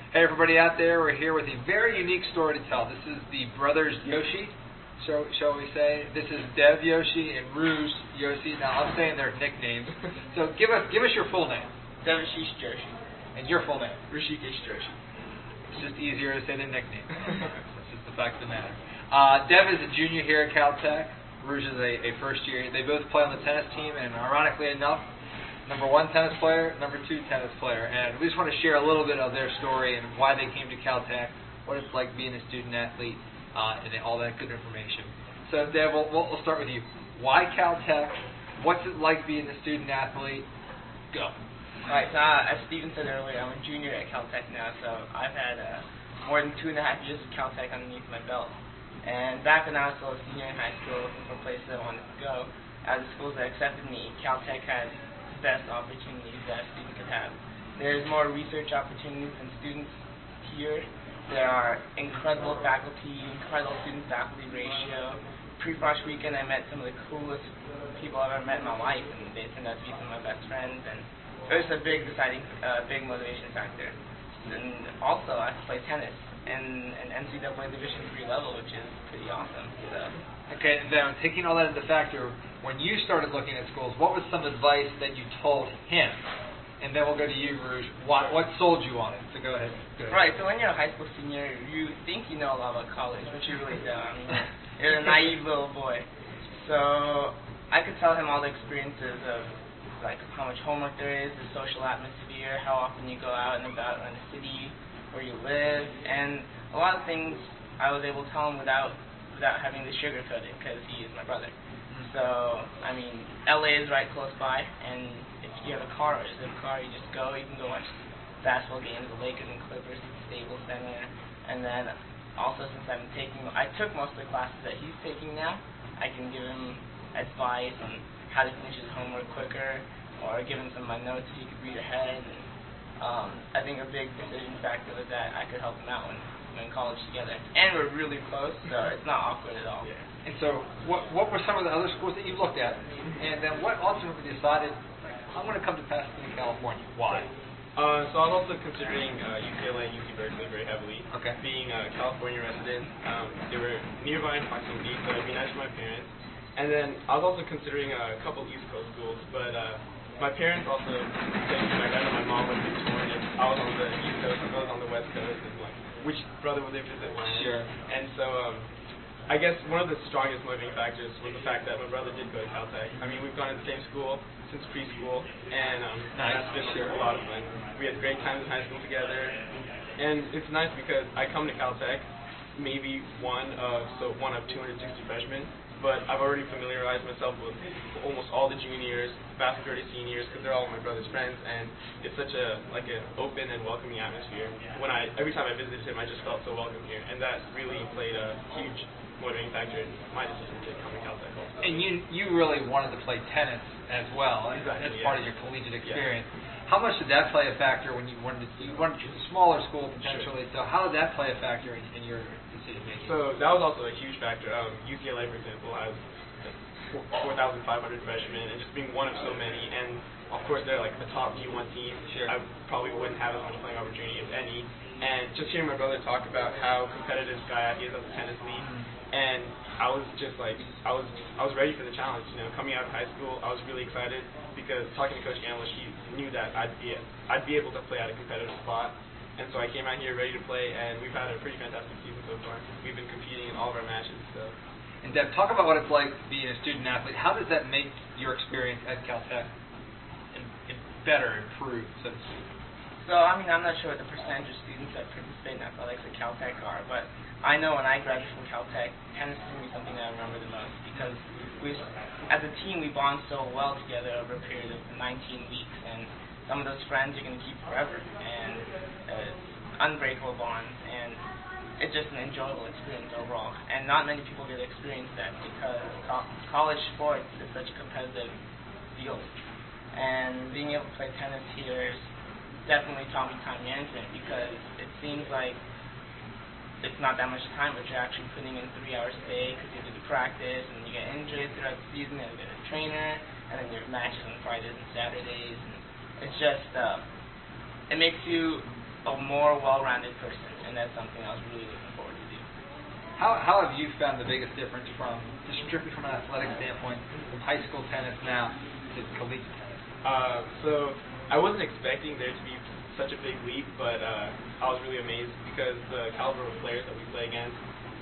Hey everybody out there, we're here with a very unique story to tell. This is the brothers Yoshi, shall we say. This is Dev Yoshi and Rouge Yoshi. Now I'm saying their nicknames. So give us your full name. Devashish Joshi. And your full name. Rishikesh Joshi. It's just easier to say than nickname. That's just the fact of the matter. Dev is a junior here at Caltech. Rouge is a first year. They both play on the tennis team, and ironically enough, number 1 tennis player, number 2 tennis player. And we just want to share a little bit of their story and why they came to Caltech, what it's like being a student athlete, and all that good information. So Dev, we'll start with you. Why Caltech? What's it like being a student athlete? Go. Alright, so as Steven said earlier, I'm a junior at Caltech now, so I've had more than 2.5 years of Caltech underneath my belt. And back when I was still a senior in high school looking for places I wanted to go, out of the schools that accepted me, Caltech had best opportunities that a student could have. There's more research opportunities than students here. There are incredible faculty, incredible student-faculty ratio. Pre-Frosh weekend, I met some of the coolest people I've ever met in my life, and they turned out to be some of my best friends. And it was a big big motivation factor. And also, I play tennis in an NCAA Division III level, which is pretty awesome. So. Okay, then taking all that into factor, when you started looking at schools, what was some advice that you told him? And then we'll go to you, Rouge. What sold you on it? So go ahead. Right, so when you're a high school senior, you think you know a lot about college, but you really don't. I mean, you're a naive little boy. So I could tell him all the experiences of like how much homework there is, the social atmosphere, how often you go out and about in the city where you live, and a lot of things I was able to tell him without having to sugarcoat it, because he is my brother. So, I mean, LA is right close by, and if you have a car, you just go. You can go watch basketball games, the Lakers and Clippers at the Staples Center. And then also, since I took most of the classes that he's taking now, I can give him advice on how to finish his homework quicker, or give him some of my notes so he could read ahead. And, I think a big decision factor was that I could help him out when we're in college together. And we're really close, so it's not awkward at all. Yeah. And so, what were some of the other schools that you looked at? And then what ultimately decided, I'm going to come to Pasadena, California? Why? So I was also considering UCLA and UC Berkeley very heavily. Okay. Being a California resident, they were nearby in proximity, so it'd be nice for my parents. And then I was also considering a couple East Coast schools, but my parents also said, like, I know my mom was torn if I was on the East Coast, if I was on the West Coast, and like, which brother would they visit when? Sure. And so, I guess one of the strongest motivating factors was the fact that my brother did go to Caltech. I mean, we've gone to the same school since preschool, and that's been a lot of fun. We had great times in high school together, and it's nice because I come to Caltech, maybe one of 260 freshmen, but I've already familiarized myself with almost all the juniors, vast majority of seniors, because they're all my brother's friends, and it's such an open and welcoming atmosphere. Every time I visited him, I just felt so welcome here, and that really played a huge motivating factor in my decision to come to Caltech also. And you really wanted to play tennis as well. Exactly, That's part of your collegiate experience. Yeah. How much did that play a factor when you wanted to choose a smaller school potentially? Sure. So how did that play a factor in your decision making? So that was also a huge factor. UCLA, for example, has 4,500 freshmen, and just being one of so many, and of course they're like the top D1 team. Sure. I probably wouldn't have as much playing opportunity if any. And just hearing my brother talk about how competitive Sky is as a tennis league, and I was just like, I was ready for the challenge. You know, coming out of high school, I was really excited because talking to Coach Gamble, she knew that I'd be able to play at a competitive spot. And so I came out here ready to play, and we've had a pretty fantastic season so far. We've been competing in all of our matches. So. And Deb, talk about what it's like being a student athlete. How does that make your experience at Caltech better, improved, so to speak? So, I mean, I'm not sure what the percentage of students that participate in athletics at Caltech are, but I know when I graduate from Caltech, tennis is going to be something that I remember the most, because as a team, we bond so well together over a period of 19 weeks, and some of those friends you're going to keep forever, and it's unbreakable bonds, and it's just an enjoyable experience overall. And not many people get to experience that because college sports is such a competitive field. And being able to play tennis here is definitely taught me time management, because it seems like it's not that much time, but you're actually putting in 3 hours a day because you have to do practice, and you get injured throughout the season, and you get a trainer, and then your matches on Fridays and Saturdays. And it's just, it makes you a more well-rounded person, and that's something I was really looking forward to do. How have you found the biggest difference from, just strictly from an athletic standpoint, from high school tennis now to collegiate tennis? So I wasn't expecting there to be such a big leap, but I was really amazed because the caliber of players that we play against,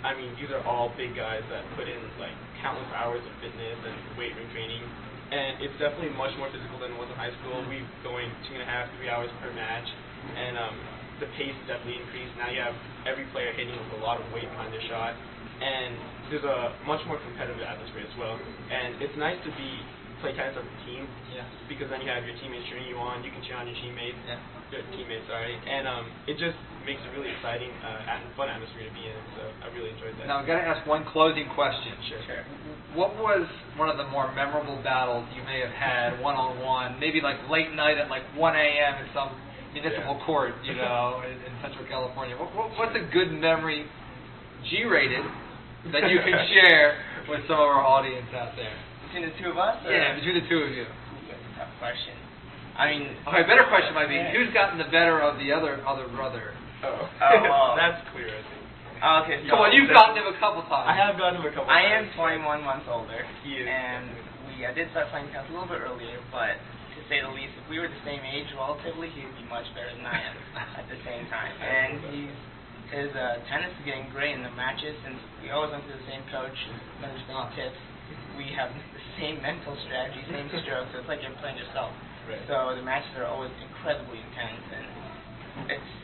I mean, these are all big guys that put in like countless hours of fitness and weight room training, and it's definitely much more physical than it was in high school. We're going 2.5, 3 hours per match, and the pace definitely increased. Now you have every player hitting with a lot of weight behind their shot, and there's a much more competitive atmosphere as well. And it's nice to play tennis as a team, because then you have your teammates cheering you on. You can cheer on your teammates, and it just makes it really exciting and fun atmosphere to be in. So I really enjoyed that. Now I've got to ask one closing question. Sure. What was one of the more memorable battles you may have had one-on-one, maybe like late night at like 1 a.m. in some municipal court, you know, in Central California? What's a good memory, G-rated, that you can share with some of our audience out there? Between the two of us? Yeah, between the two of you. That's a tough question. I mean... Okay, better question might be, who's gotten the better of the other brother? Oh, well, that's clear, I think. Okay, so... Come on, you've gotten him a couple times. I have gotten him a couple I times. am 21 months older. He is. And I did start playing tennis a little bit earlier, but to say the least, if we were the same age relatively, he would be much better than I am at the same time. And his tennis is getting great in the matches, since we always went to the same coach, and the same tips. We have the same mental strategy, same strokes, so it's like you're playing yourself. Right. So the matches are always incredibly intense, and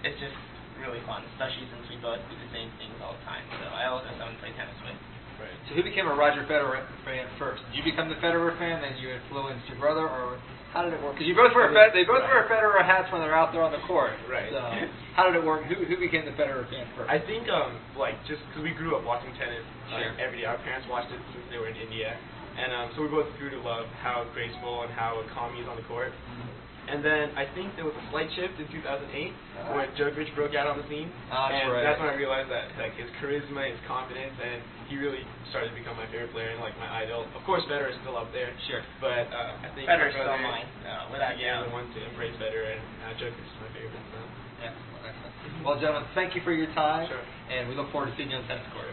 it's just really fun, especially since we both do the same things all the time. So I always have someone to play tennis with. Right. So who became a Roger Federer fan first? Did you become the Federer fan, then you influenced your brother, or how did it work? Because you both wear they both wear Federer hats when they're out there on the court. Right. So how did it work? Who became the Federer fan first? I think like just because we grew up watching tennis every day. Our parents watched it since they were in India, and so we both grew to love how graceful and how calm he is on the court. And then I think there was a slight shift in 2008 when Djokovic broke out on the scene. And that's when I realized that like his charisma, his confidence, and he really started to become my favorite player and like my idol. Of course, Federer is still up there. Sure. But I think Federer is still mine, without the one to embrace Federer, and Djokovic is my favorite. So. Yeah. Well, gentlemen, thank you for your time. Sure. And we look forward to seeing you on the tennis court.